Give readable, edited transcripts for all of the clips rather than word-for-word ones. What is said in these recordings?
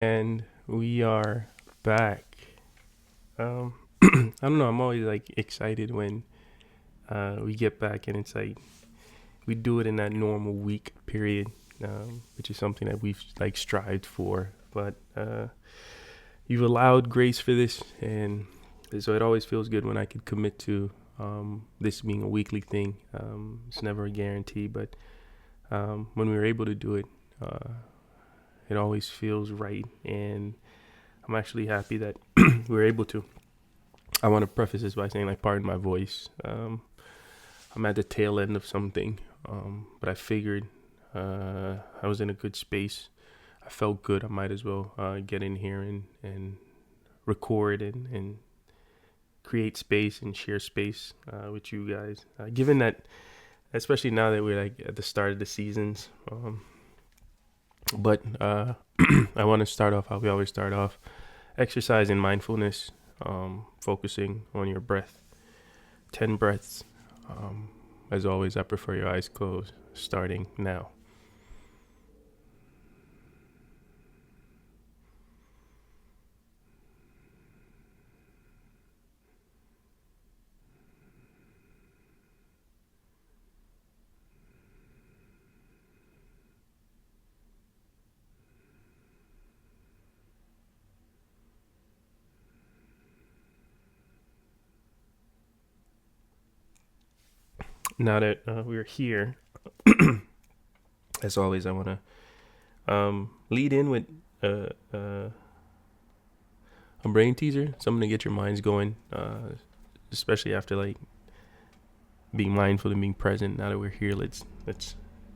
And we are back. I don't know. I'm always like excited when we get back, and it's like we do it in that normal week period, which is something that we've like strived for. But you've allowed grace for this, and so it always feels good when I can commit to this being a weekly thing. It's never a guarantee, but when we were able to do it, it always feels right, and I'm actually happy that we were able to. I want to preface this by saying, like, pardon my voice. I'm at the tail end of something, but I figured I was in a good space. I felt good. I might as well get in here and record and create space and share space with you guys. Given that, especially now that we're like at the start of the seasons, but I want to start off how we always start off: exercise and mindfulness, focusing on your breath. 10 breaths. Um, as always, I prefer your eyes closed, starting now. Now that we're here, as always, I want to lead in with a brain teaser, something to get your minds going, especially after like being mindful and being present. Now that we're here, let's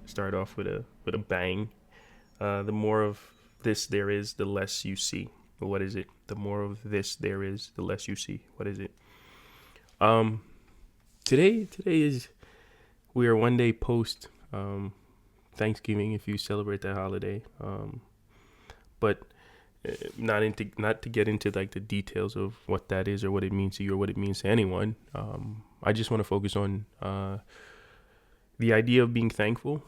start off with a bang. The more of this there is, the less you see. What is it? The more of this there is, the less you see. What is it? Um, today is we are one day post Thanksgiving if you celebrate that holiday. But not to get into like the details of what that is or what it means to you or what it means to anyone. I just want to focus on the idea of being thankful,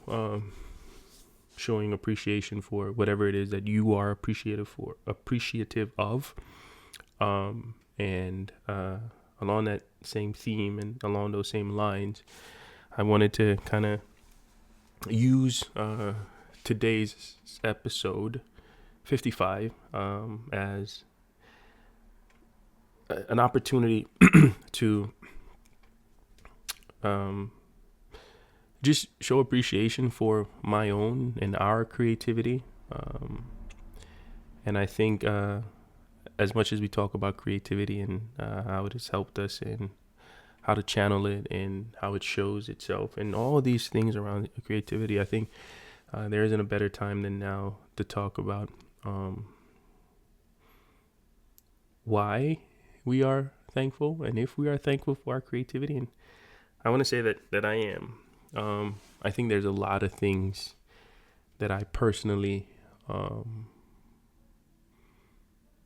showing appreciation for whatever it is that you are appreciative of, and along that same theme and along those same lines, I wanted to kind of use today's episode 55 as an opportunity to um, just show appreciation for my own and our creativity. And I think as much as we talk about creativity and how it has helped us and how to channel it and how it shows itself and all of these things around creativity, I think there isn't a better time than now to talk about why we are thankful and if we are thankful for our creativity. And I want to say that I am. I think there's a lot of things that I personally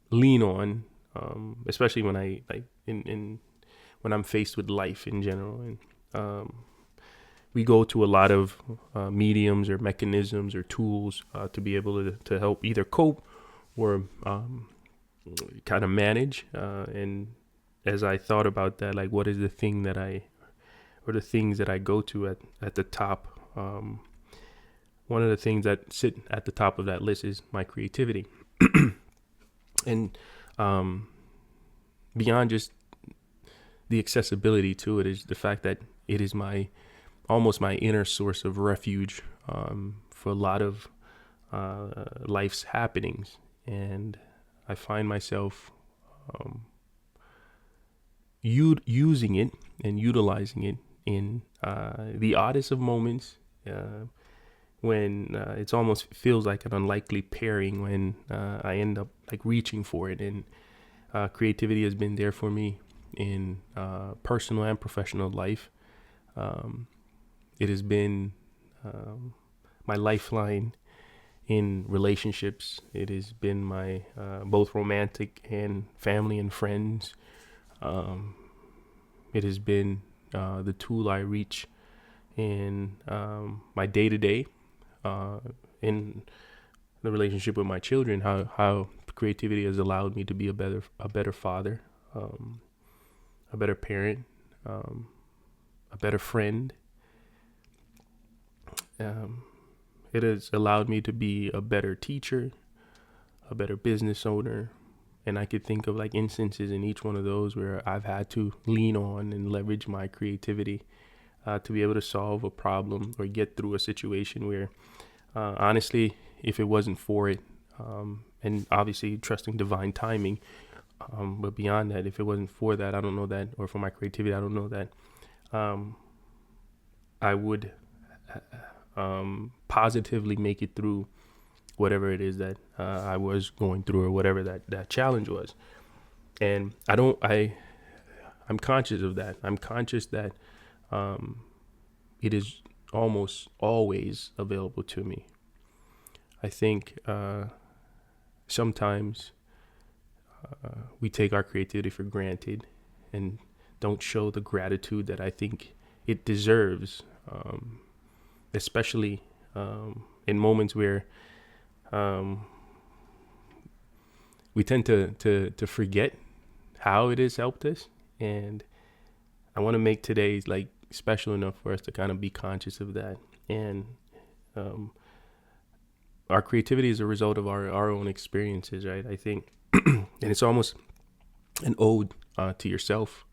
lean on, especially when I like in when I'm faced with life in general. And we go to a lot of mediums or mechanisms or tools to be able to help either cope or kind of manage. And as I thought about that, like, what is the thing that or the things that I go to at the top? One of the things that sit at the top of that list is my creativity. And beyond just the accessibility to it is the fact that it is almost my inner source of refuge for a lot of life's happenings. And I find myself using it and utilizing it in the oddest of moments, when it almost feels like an unlikely pairing, when I end up like reaching for it. And creativity has been there for me in personal and professional life. It has been my lifeline in relationships. It has been my both romantic and family and friends. It has been the tool I reach in my day to day, in the relationship with my children, how creativity has allowed me to be a better father, a better parent, a better friend. It has allowed me to be a better teacher, a better business owner. And I could think of like instances in each one of those where I've had to lean on and leverage my creativity to be able to solve a problem or get through a situation where, honestly, if it wasn't for it, and obviously trusting divine timing, but beyond that, if it wasn't for that, I don't know that, or for my creativity, I don't know that I would positively make it through whatever it is that I was going through, or whatever that challenge was. And I'm conscious of that. I'm conscious that it is almost always available to me. I think sometimes we take our creativity for granted and don't show the gratitude that I think it deserves, especially in moments where we tend to forget how it has helped us. And I want to make today's like special enough for us to kind of be conscious of that. And our creativity is a result of our own experiences, right? I think, and it's almost an ode to yourself,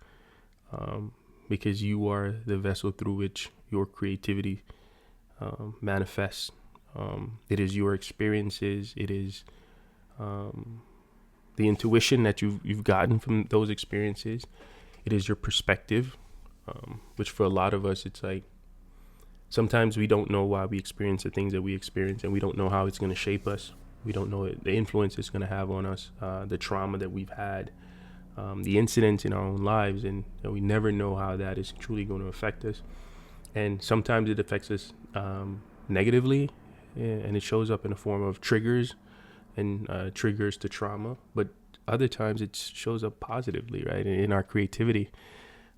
because you are the vessel through which your creativity manifests. It is your experiences. It is the intuition that you've gotten from those experiences. It is your perspective, which for a lot of us, it's like sometimes we don't know why we experience the things that we experience, and we don't know how it's going to shape us. We don't know the influence it's going to have on us, the trauma that we've had, the incidents in our own lives, and we never know how that is truly going to affect us. And sometimes it affects us negatively, and it shows up in the form of triggers and triggers to trauma. But other times it shows up positively, right? In our creativity,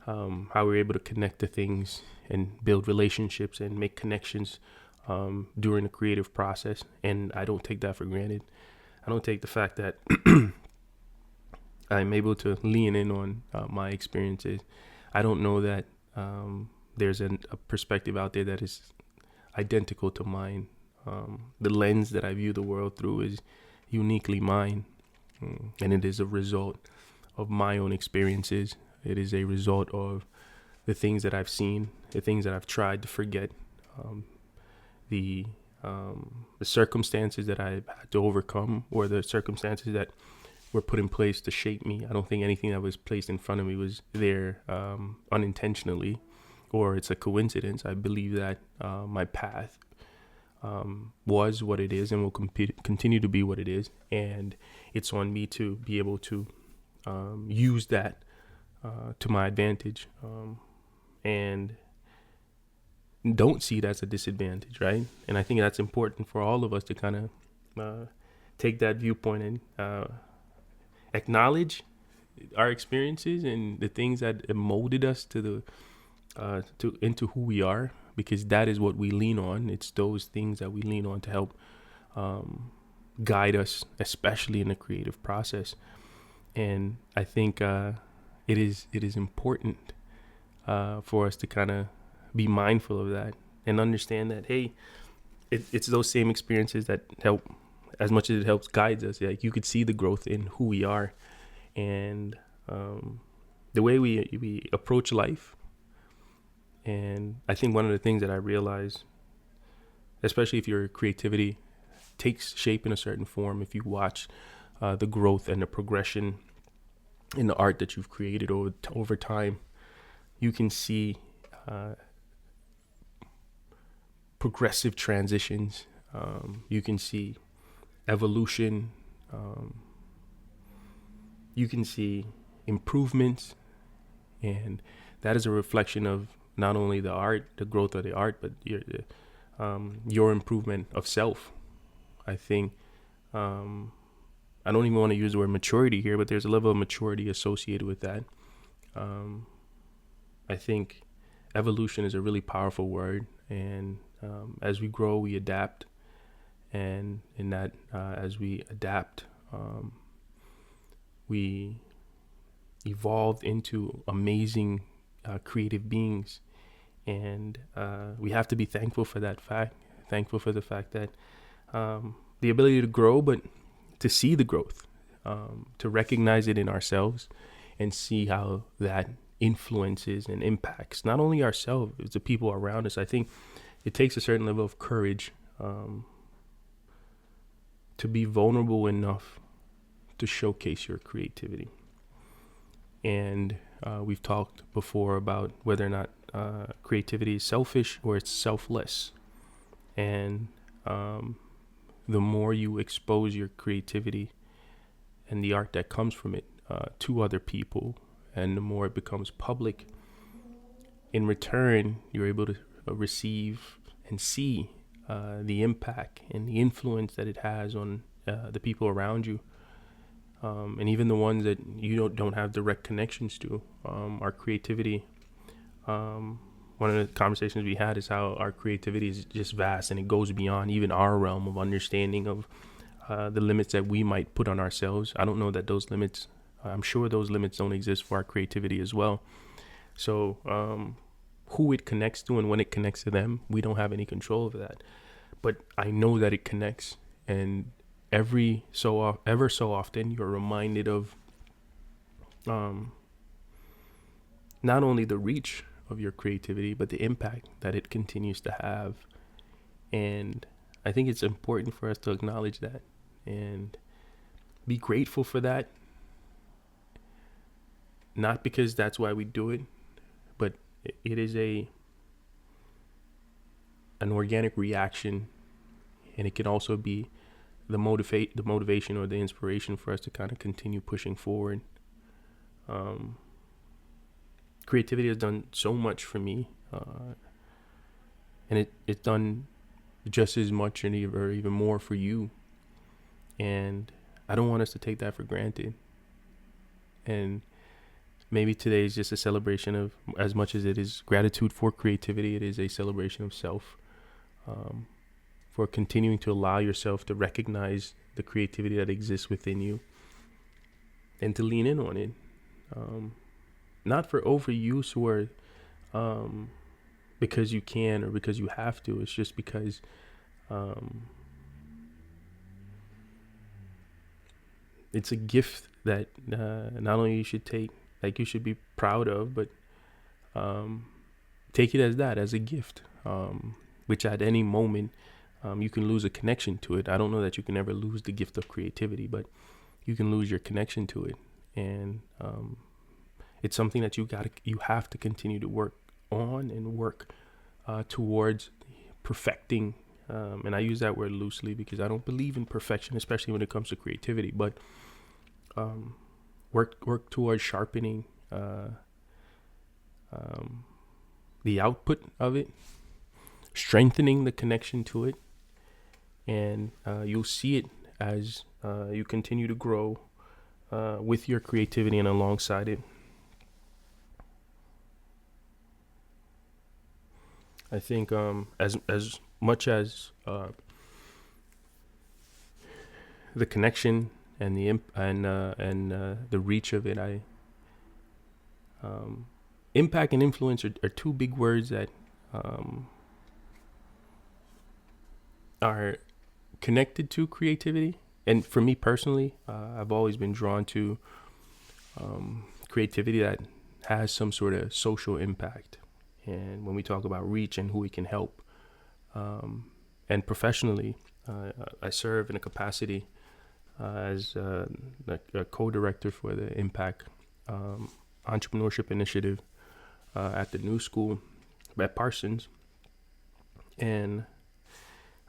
how we're able to connect to things and build relationships and make connections during the creative process. And I don't take that for granted. I don't take the fact that I'm able to lean in on my experiences. I don't know that there's a perspective out there that is identical to mine. The lens that I view the world through is uniquely mine, and it is a result of my own experiences. It is a result of the things that I've seen, the things that I've tried to forget, the circumstances that I've had to overcome, or the circumstances that were put in place to shape me. I don't think anything that was placed in front of me was there unintentionally, or it's a coincidence. I believe that my path was what it is and will continue to be what it is. And it's on me to be able to use that to my advantage, and don't see it as a disadvantage, right? And I think that's important for all of us to kind of take that viewpoint and acknowledge our experiences and the things that molded us to into who we are, because that is what we lean on. It's those things that we lean on to help guide us, especially in the creative process. And I think it is important for us to kind of be mindful of that and understand that, hey, it's those same experiences that help, as much as it helps guides us. Like, you could see the growth in who we are, and the way we approach life. And I think one of the things that I realize, especially if your creativity takes shape in a certain form, if you watch the growth and the progression in the art that you've created over time, you can see progressive transitions. You can see evolution. You can see improvements, and that is a reflection of not only the art, the growth of the art, but your improvement of self. I think I don't even want to use the word maturity here, but there's a level of maturity associated with that. I think evolution is a really powerful word, and as we grow, we adapt, and in that, as we adapt, we evolved into amazing creative beings, and we have to be thankful for that fact. Thankful for the fact that the ability to grow, but to see the growth, to recognize it in ourselves, and see how that influences and impacts not only ourselves, it's the people around us. I think it takes a certain level of courage to be vulnerable enough to showcase your creativity. And we've talked before about whether or not creativity is selfish or it's selfless. And the more you expose your creativity and the art that comes from it to other people, and the more it becomes public, in return, you're able to receive and see the impact and the influence that it has on the people around you. And even the ones that you don't have direct connections to. Our creativity, one of the conversations we had is how our creativity is just vast, and it goes beyond even our realm of understanding of the limits that we might put on ourselves. I don't know that those limits, I'm sure those limits don't exist for our creativity as well. So who it connects to and when it connects to them, we don't have any control over that. But I know that it connects, and ever so often you're reminded of not only the reach of your creativity, but the impact that it continues to have. And I think it's important for us to acknowledge that and be grateful for that. Not because that's why we do it, but it is an organic reaction, and it can also be the motivation or the inspiration for us to kind of continue pushing forward. Creativity has done so much for me, and it's done just as much or even more for you. And I don't want us to take that for granted. And maybe today is just a celebration of, as much as it is gratitude for creativity, it is a celebration of self, for continuing to allow yourself to recognize the creativity that exists within you and to lean in on it. Not for overuse or because you can or because you have to. It's just because it's a gift that not only you should take, like you should be proud of, but take it as that, as a gift, which at any moment you can lose a connection to it. I don't know that you can ever lose the gift of creativity, but you can lose your connection to it. And it's something that you have to continue to work on and work towards perfecting. And I use that word loosely because I don't believe in perfection, especially when it comes to creativity, but work towards sharpening the output of it, strengthening the connection to it, and you'll see it as you continue to grow with your creativity and alongside it. I think as much as the connection and the reach of it, impact and influence are two big words that are connected to creativity. And for me personally, I've always been drawn to creativity that has some sort of social impact. And when we talk about reach and who we can help, and professionally, I serve in a capacity as a co-director for the Impact Entrepreneurship Initiative at the New School at Parsons. And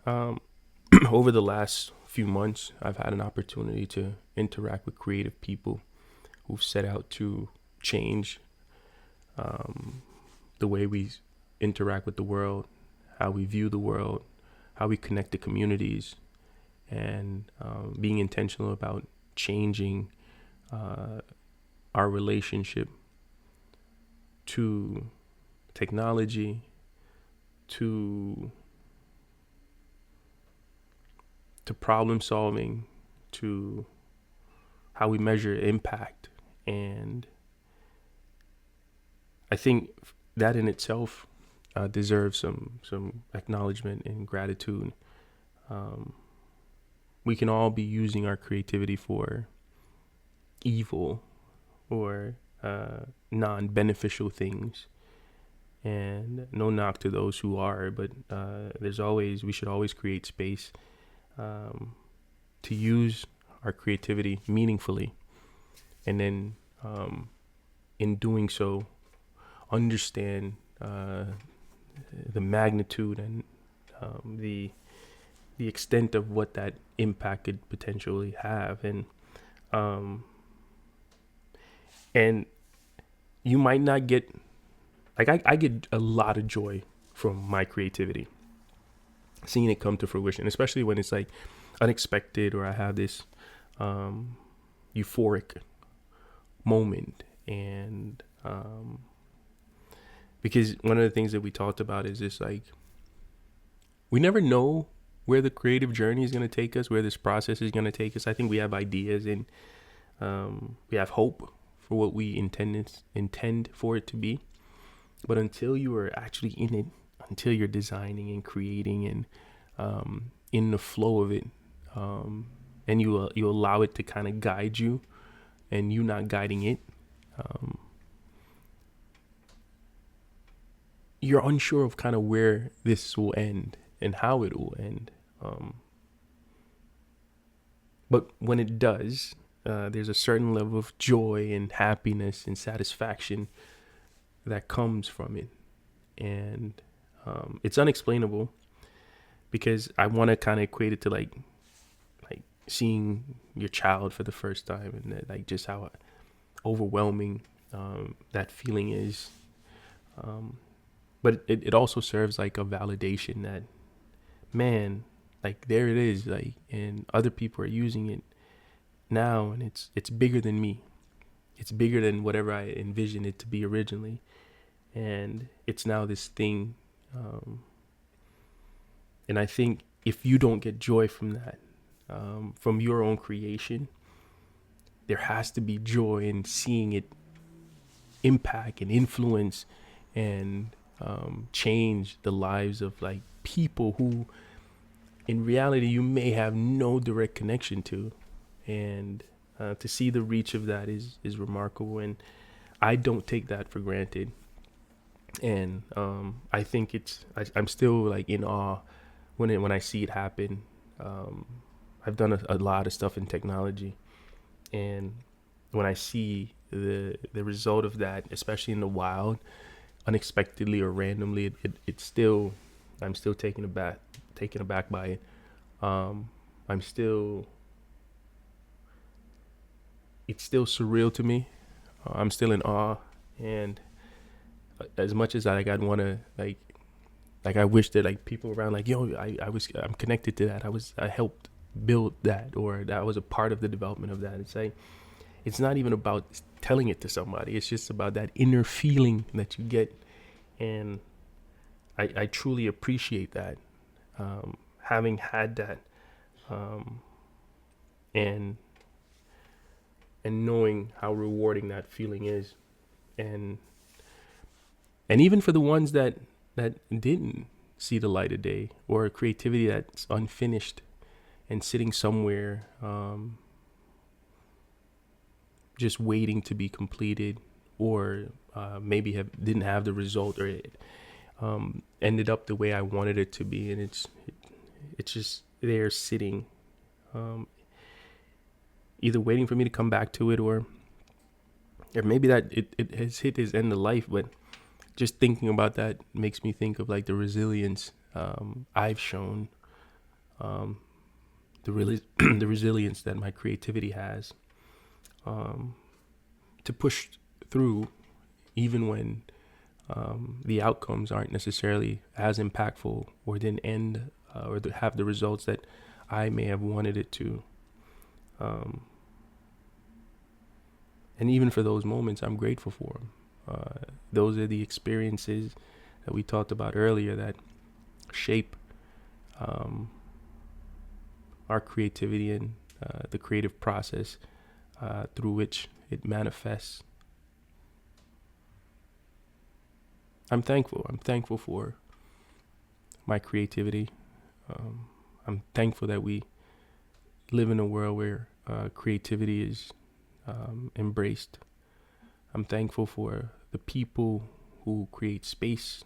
over the last few months, I've had an opportunity to interact with creative people who've set out to change the way we interact with the world, how we view the world, how we connect to communities, and being intentional about changing our relationship to technology, to to problem solving, to how we measure impact. And I think that in itself deserves some acknowledgement and gratitude. We can all be using our creativity for evil or non-beneficial things, and no knock to those who are, but we should always create space to use our creativity meaningfully, and then in doing so understand the magnitude and the extent of what that impact could potentially have. And you might not get, like, I get a lot of joy from my creativity, seeing it come to fruition, especially when it's like unexpected, or I have this euphoric moment. And because one of the things that we talked about is this, like, we never know where the creative journey is going to take us, where this process is going to take us. I think we have ideas, and we have hope for what we intend for it to be. But until you are actually in it, until you're designing and creating and in the flow of it, and you allow it to kind of guide you, and you not guiding it, you're unsure of kind of where this will end and how it will end. But when it does, there's a certain level of joy and happiness and satisfaction that comes from it. And it's unexplainable, because I want to kind of equate it to like seeing your child for the first time, and like just how overwhelming that feeling is. But it also serves like a validation that, man, like there it is, like, and other people are using it now, and it's bigger than me. It's bigger than whatever I envisioned it to be originally, and it's now this thing. And I think if you don't get joy from that, from your own creation, there has to be joy in seeing it impact and influence and change the lives of like people who in reality you may have no direct connection to. And to see the reach of that is remarkable, and I don't take that for granted. And I think I'm still like in awe when I see it happen. I've done a lot of stuff in technology, and when I see the result of that, especially in the wild, unexpectedly or randomly, it's still, I'm still taken aback by it. It's still surreal to me. I'm still in awe, and as much as I'd want to like I wish that like people around, like, yo, I'm connected to that. I helped build that, or that was a part of the development of that. It's like, it's not even about telling it to somebody. It's just about that inner feeling that you get. And I truly appreciate that. Having had that, and knowing how rewarding that feeling is. And even for the ones that didn't see the light of day, or creativity that's unfinished and sitting somewhere, just waiting to be completed, or maybe didn't have the result, or it ended up the way I wanted it to be, and it's just there sitting, either waiting for me to come back to it, or maybe that it has hit his end of life. But just thinking about that makes me think of like the resilience I've shown, the resilience that my creativity has, to push through even when the outcomes aren't necessarily as impactful, or didn't end or have the results that I may have wanted it to. And even for those moments, I'm grateful for them. Those are the experiences that we talked about earlier that shape our creativity and the creative process through which it manifests. I'm thankful. I'm thankful for my creativity. I'm thankful that we live in a world where creativity is embraced. I'm thankful for the people who create space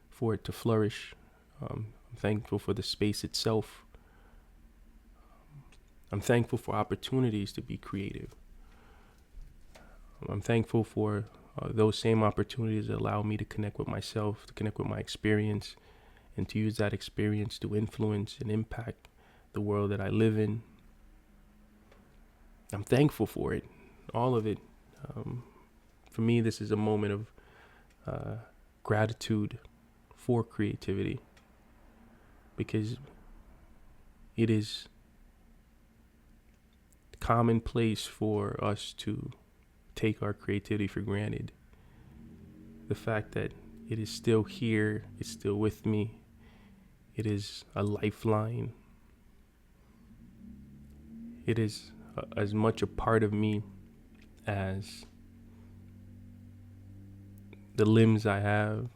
for it to flourish. I'm thankful for the space itself. I'm thankful for opportunities to be creative. I'm thankful for those same opportunities that allow me to connect with myself, to connect with my experience, and to use that experience to influence and impact the world that I live in. I'm thankful for it, all of it. For me, this is a moment of gratitude for creativity, because it is commonplace for us to take our creativity for granted. The fact that it is still here, it's still with me, it is a lifeline. It is as much a part of me as the limbs I have,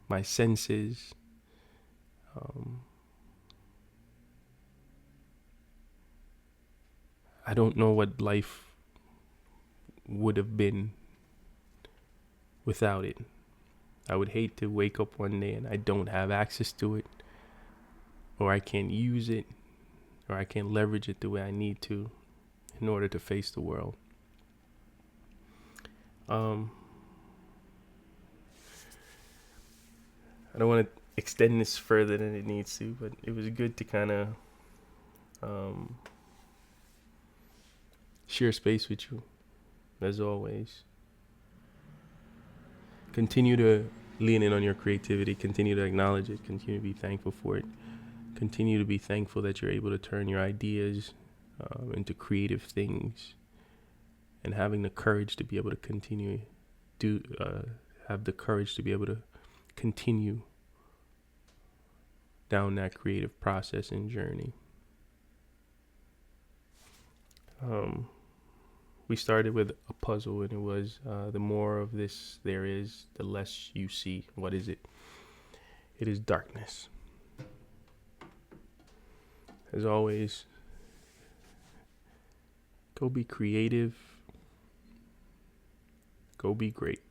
my senses. I don't know what life would have been without it. I would hate to wake up one day and I don't have access to it, or I can't use it, or I can't leverage it the way I need to in order to face the world. I don't want to extend this further than it needs to, but it was good to kind of share space with you, as always. Continue to lean in on your creativity, continue to acknowledge it, continue to be thankful for it, continue to be thankful that you're able to turn your ideas into creative things, and having the courage to be able to have the courage to be able to continue down that creative process and journey. We started with a puzzle, and it was the more of this there is, the less you see. What is it? It is darkness. As always, go be creative. Go be great.